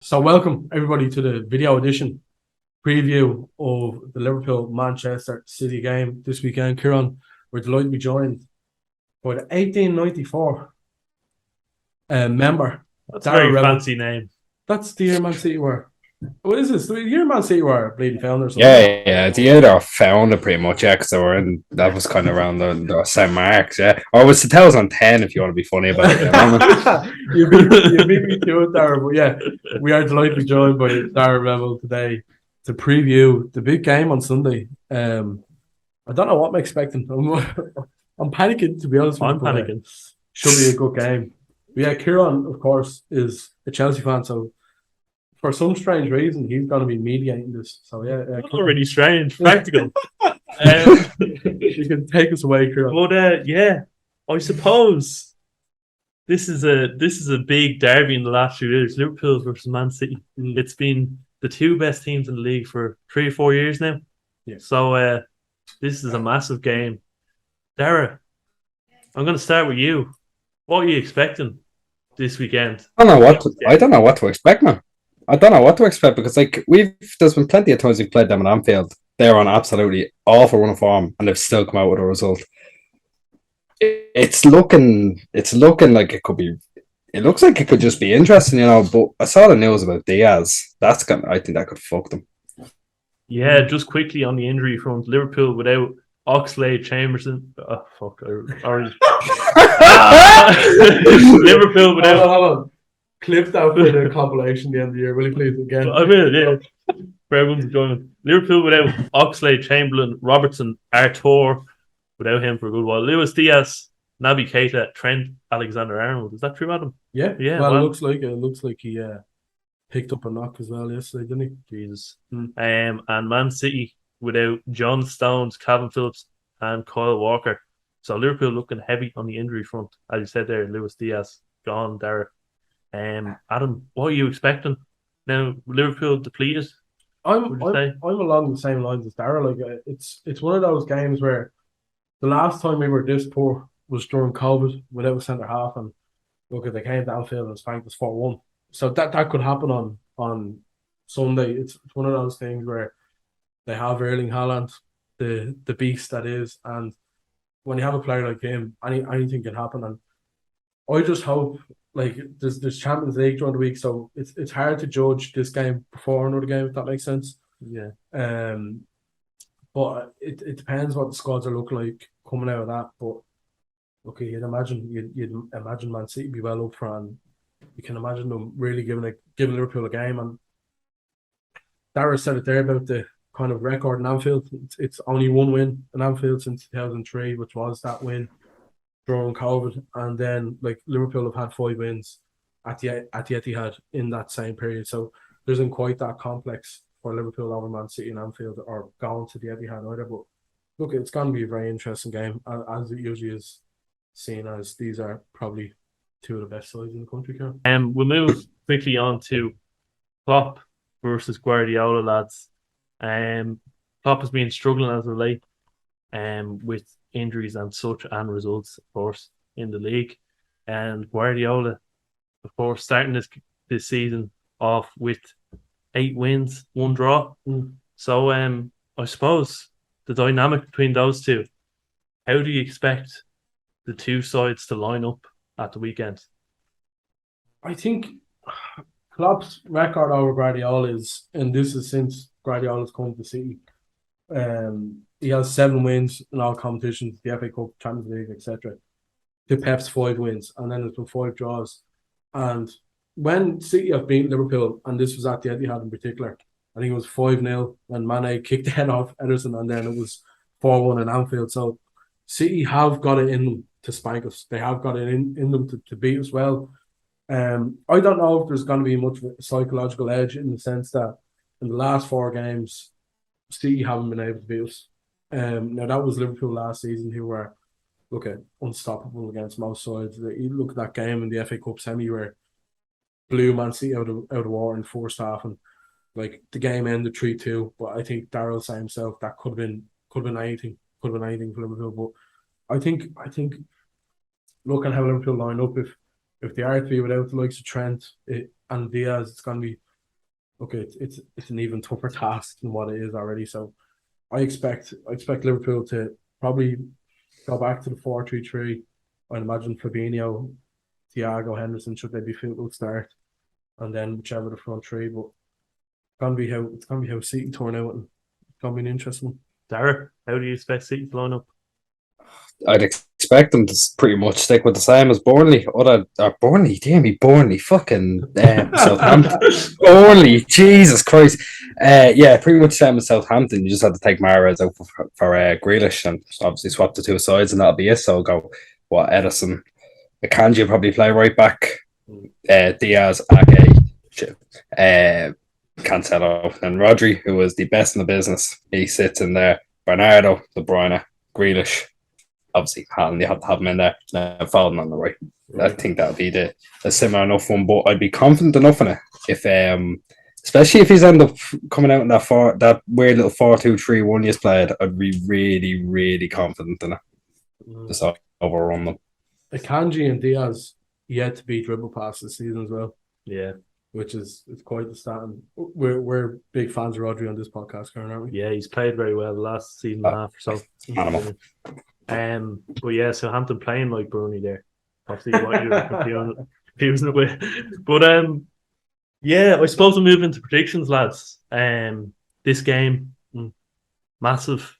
So welcome everybody to the video edition preview of the Liverpool Manchester City game this weekend. Kieran, we're delighted to be joined by the 1894 member, That's a Daragh very Reville. fancy name. That's the year Man City were. What is this? The year Man City were bleeding found or something? Yeah, the year they found it pretty much, yeah, because they were in, that was kind of around the same marks, yeah. Or it was 2010 if you want to be funny about it, you know? You beat me to it, Daragh. But yeah, we are delighted to be joined by Daragh Reville today to preview the big game on Sunday. I don't know what I'm expecting. I'm panicking, to be honest with you. I'm panicking. Should be a good game. But yeah, Kieran, of course, is a Chelsea fan, so for some strange reason, he's going to be mediating this. So yeah, Not really strange, practical. you can take us away, Kieran. But yeah, I suppose this is a big derby in the last few years. Liverpool versus Man City. It's been the two best teams in the league for 3 or 4 years now. Yeah. So this is a massive game. Daragh, I'm going to start with you. What are you expecting this weekend? I don't know what to expect, man. I don't know what to expect because there's been plenty of times we've played them at Anfield. They're on absolutely awful run of form and they've still come out with a result. It's looking like it could be. It looks like it could just be interesting, you know. But I saw the news about Diaz. I think that could fuck them. Yeah, just quickly on the injury front, Liverpool without Oxlade, Chamberlain. Oh fuck! Liverpool without. Hold on. Clip that for the compilation at the end of the year, will you please again? I will, yeah. For everyone's enjoyment. Liverpool without Oxlade, Chamberlain, Robertson, Arthur, without him for a good while. Lewis Diaz, Naby Keita, Trent Alexander-Arnold. Is that true, Adam? Yeah. Yeah. Well, it looks like he picked up a knock as well yesterday, didn't he? Jesus. And Man City without John Stones, Calvin Phillips, and Kyle Walker. So Liverpool looking heavy on the injury front, as you said there. Lewis Diaz gone, Daragh. Adam, what are you expecting? Now Liverpool depleted. I'm along the same lines as Daragh. Like it's one of those games where the last time we were this poor was during COVID without a centre half, and look, if they came to Anfield and spanked us 4-1. So that could happen on Sunday. It's one of those things where they have Erling Haaland, the beast that is, and when you have a player like him, anything can happen. And I just hope, like, there's Champions League during the week, so it's hard to judge this game before another game, if that makes sense. Yeah. But it depends what the squads are looking like coming out of that. But okay, you'd imagine Man City be well up for, and you can imagine them really giving Liverpool a game. And Daragh said it there about the kind of record in Anfield. It's only one win in Anfield since 2003, which was that win during COVID, and then like Liverpool have had 5 wins at the Etihad in that same period. So there isn't quite that complex for Liverpool over Man City and Anfield or going to the Etihad either. But look, it's going to be a very interesting game, as it usually is, seen as these are probably two of the best sides in the country. We'll move quickly on to Klopp versus Guardiola, lads. Klopp has been struggling as of late, with injuries and such, and results, of course, in the league. And Guardiola, of course, starting this season off with 8 wins, 1 draw. So I suppose the dynamic between those two, how do you expect the two sides to line up at the weekend? I think Klopp's record over Guardiola is, and this is since Guardiola's come to City, he has 7 wins in all competitions, the FA Cup, Champions League, etc. To Pep's 5 wins, and then there's been 5 draws. And when City have beaten Liverpool, and this was at the Etihad in particular, I think it was 5-0 when Mane kicked the head off Ederson, and then it was 4-1 in Anfield. So City have got it in them to spank us. They have got it in them to beat us well. I don't know if there's going to be much of a psychological edge, in the sense that in the last 4 games, City haven't been able to beat us. Now that was Liverpool last season, who were unstoppable against most sides. You look at that game in the FA Cup semi where blew Man City out of water in the first half, and like the game ended 3-2. But I think Darryl said himself that could have been anything for Liverpool. But I think looking how Liverpool line up, if they are to be without the likes of Trent and Diaz, it's going to be look, it's an even tougher task than what it is already. So I expect Liverpool to probably go back to the 4-3-3. I'd imagine Fabinho, Thiago, Henderson, should they be fit, will start, and then whichever the front three. But it's gonna be how City turn out, and it's gonna be an interesting one. Daragh, how do you expect City to line up? I'd expect them to pretty much stick with the same as Burnley. Burnley, damn me, Burnley, fucking Southampton. Burnley, Jesus Christ. Yeah, pretty much same as Southampton. You just had to take Mahrez out for Grealish and obviously swap the two sides, and that'll be it. So I'll go, Edison. Akanji will probably play right back. Diaz, Ake, Cancelo, and Rodri, who was the best in the business. He sits in there. Bernardo, De Bruyne, Grealish. Obviously, Haaland, you have to have him in there. Foden on the right. I think that would be a similar enough one, but I'd be confident enough in it if, especially if he's end up coming out in that weird little 4-2-3-1 he's played. I'd be really, really confident in it. Just overrun them. Akanji and Diaz yet to be dribble past this season as well. Yeah, which is quite the stat. We're big fans of Rodri on this podcast, Karen, aren't we? Yeah, he's played very well the last season and a half or so. Animal. But yeah, Southampton playing like Burnley there. Obviously, what you're confusing it with. But yeah, I suppose we'll move into predictions, lads. This game, massive.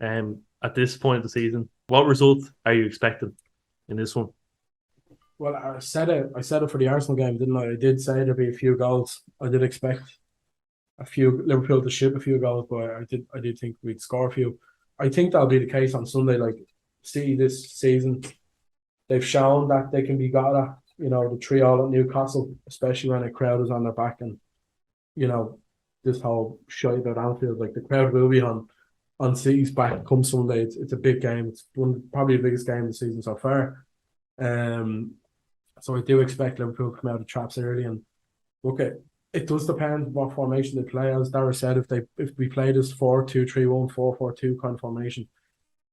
At this point of the season, what result are you expecting in this one? Well, I said it for the Arsenal game, didn't I? I did say there'd be a few goals. I did expect Liverpool to ship a few goals, but I did think we'd score a few. I think that'll be the case on Sunday. Like, City this season, they've shown that they can be got at. You know, the 3-3 at Newcastle, especially when a crowd is on their back, and you know, this whole shite about Anfield, like the crowd will be on City's back come Sunday. It's a big game. It's probably the biggest game of the season so far. So I do expect Liverpool to come out of traps early, and look, it does depend what formation they play. As Daragh said, if we play this 4-2-3-1, 4-4-2 kind of formation,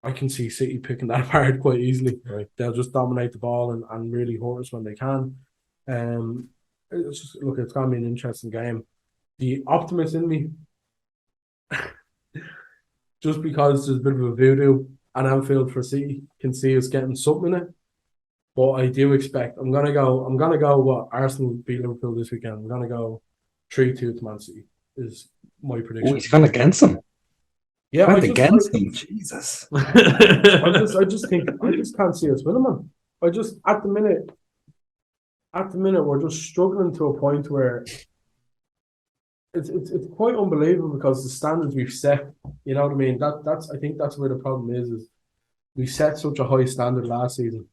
I can see City picking that apart quite easily. Right. They'll just dominate the ball and really hurt us when they can. It's going to be an interesting game. The optimist in me, just because there's a bit of a voodoo at Anfield for City, can see us getting something in it. But I do expect I'm gonna go what Arsenal beat Liverpool this weekend. I'm gonna go 3-2 to Man City is my prediction. Oh, he's gone against them. Yeah, them. Jesus. I just can't see us winning, man. At the minute we're just struggling to a point where it's quite unbelievable because the standards we've set, you know what I mean? I think that's where the problem is we set such a high standard last season.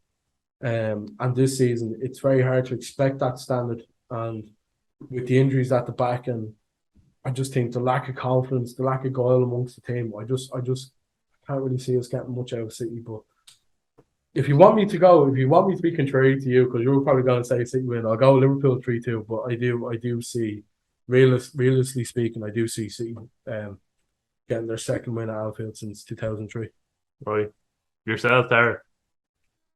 And this season, it's very hard to expect that standard. And with the injuries at the back, and I just think the lack of confidence, the lack of guile amongst the team, I just can't really see us getting much out of City. But if you want me to be contrary to you, because you're probably going to say City win, I'll go Liverpool 3-2. But I do see, realistically speaking, I do see City getting their second win at Anfield since 2003. Right, yourself, Daragh.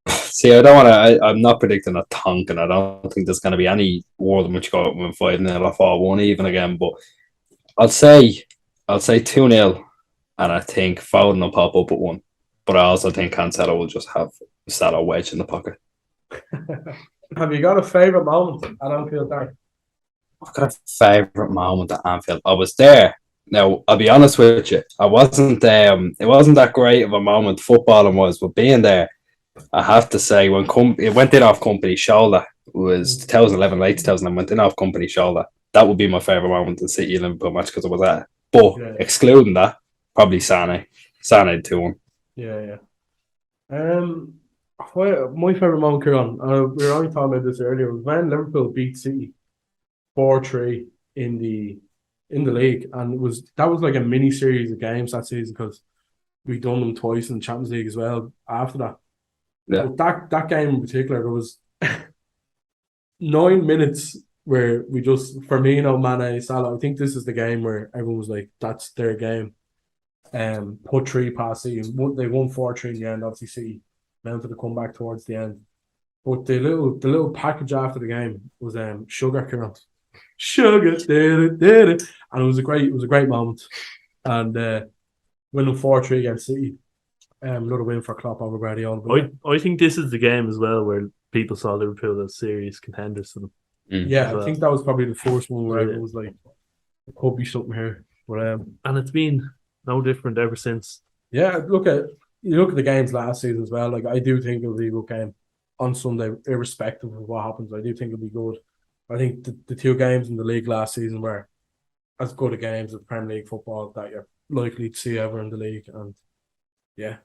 See, I don't want to. I'm not predicting a tonk, and I don't think there's going to be any war in which go out and 5-0 or 4-1 even again. But I'll say 2-0, and I think Foden will pop up at 1. But I also think Cancelo will just have a Salah wedge in the pocket. Have you got a favourite moment at Anfield, Daragh? I've got a favourite moment at Anfield. I was there. Now, I'll be honest with you. I wasn't. It wasn't that great of a moment footballing was, but being there, I have to say, when it went in off Company's shoulder, it was 2011, late 2011, went in off Company's shoulder. That would be my favourite moment in City Liverpool match because I was at it. But excluding that, probably Sané 2-1. Yeah. My favourite moment, Kieran, we were only talking about this earlier, was when Liverpool beat City 4-3 in the league, and that was like a mini series of games that season because we'd done them twice in the Champions League as well after that. Yeah. But that game in particular, there was 9 minutes where we just Firmino, Mane, Salah. I think this is the game where everyone was like, "That's their game." Put 3 past City. They won 4-3 in the end. Obviously, City mounted a comeback towards the end. But the little package after the game was sugar current. sugar, and it was a great moment. And winning 4-3 against City, another win for Klopp over Guardiola. But I think this is the game as well where people saw Liverpool as serious contenders to them. yeah, well. I think that was probably the first one where Yeah. it was like, there could be something here. But And it's been no different ever since. yeah, look at the games last season as well. Like, I do think it'll be a good game on Sunday, irrespective of what happens. I do think it'll be good. I think the two games in the league last season were as good a games of Premier League football that you're likely to see ever in the league. And yeah,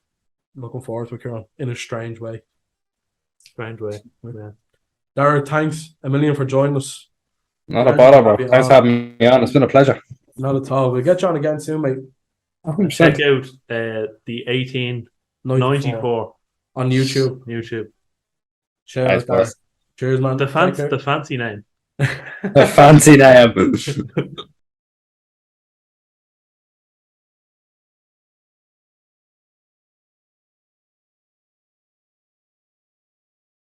looking forward to it, Kieran, in a strange way. Strange way. Yeah. Daragh, thanks a million for joining us. Not a bother, bro. Thanks for having me on. It's been a pleasure. Not at all. We'll get you on again soon, mate. 100%. Check out the 1894 on YouTube. Cheers, Nice, boys. Cheers, man. The fancy name. The fancy name.